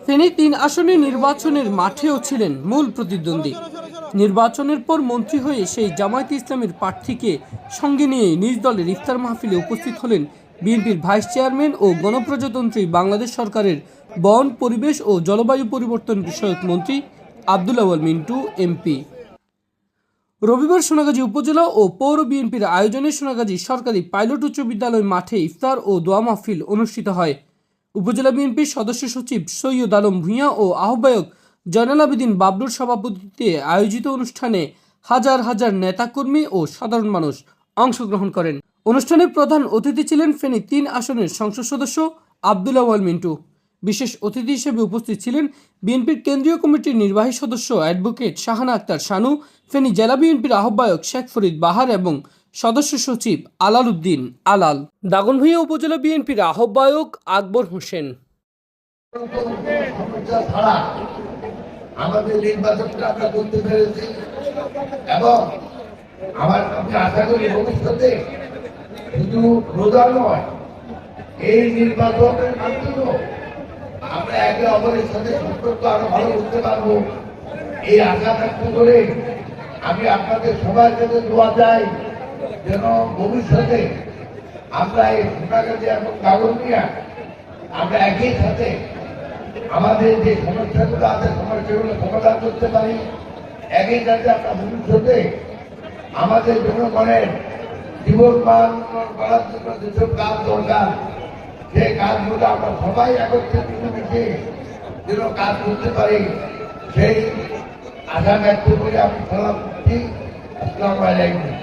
ফেনী ৩ আসনে নির্বাচনের মাঠেও ছিলেন মূল প্রতিদ্বন্দ্বী। নির্বাচনের পর মন্ত্রী হয়ে সেই জামায়াতে ইসলামীর প্রার্থীকে সঙ্গে নিয়ে নিজ দলের ইফতার মাহফিলে উপস্থিত হলেন বিএনপির ভাইস চেয়ারম্যান ও গণপ্রজাতন্ত্রী বাংলাদেশ সরকারের বন, পরিবেশ ও জলবায়ু পরিবর্তন বিষয়ক মন্ত্রী আব্দুল আউয়াল মিন্টু এমপি। রবিবার সোনাগাজী উপজেলা ও পৌর বিএনপির আয়োজনে সোনাগাজী সরকারি পাইলট উচ্চ বিদ্যালয় মাঠে ইফতার ও দোয়া মাহফিল অনুষ্ঠিত হয়। উপজেলা বিএনপির সদস্য সচিব সৈয়দ আলম ভূঁইয়া ও আহ্বায়ক জয়নাল আবেদিন বাবলুর সভাপতিত্বে আয়োজিত অনুষ্ঠানে হাজার হাজার নেতাকর্মী ও সাধারণ মানুষ অংশগ্রহণ করেন। অনুষ্ঠানে প্রধান অতিথি ছিলেন ফেনী ৩ আসনের সংসদ সদস্য আব্দুল আউয়াল মিন্টু। বিশেষ অতিথি হিসেবে উপস্থিত ছিলেন বিএনপির কেন্দ্রীয় কমিটির নির্বাহী সদস্য অ্যাডভোকেট শাহানা আক্তার শানু, ফেনী জেলা বিএনপির আহ্বায়ক শেখ ফরিদ বাহার এবং সদস্য সচিব আলাল উদ্দিন আলাল। দাগনভূঞা উপজেলা বিএনপির আহ্বায়ক আকবর হোসেন। আমাদের নির্বাচনটা আমরা করতে পেরেছি এবং আমার আশা করি ভবিষ্যতে শুধু রোজা নয়, এই নির্বাচনের মাধ্যমেও আমরা একে অপরের সাথে সম্পর্ক আরো ভালো করতে পারবো এই আশা ব্যক্ত করে আমি আপনাদের সবার কাছে দোয়া চাই যেন ভবিষ্যতে আমরা এই সোনাগাজী এবং দাগনভূঞা আমরা একই সাথে আমাদের যে সমস্যাগুলো আছে সমস্যাগুলো সমাধান করতে পারি, একই সাথে আমরা ভবিষ্যতে আমাদের জনগণের জীবন মান করার জন্য যেসব কাজ দরকার সেই কাজগুলো আমরা সবাই একত্রে মিলেমিশে যেন কাজ করতে পারি সেই আশা ব্যক্ত করে আমি সালাম করছি। আসসালামু আলাইকুম।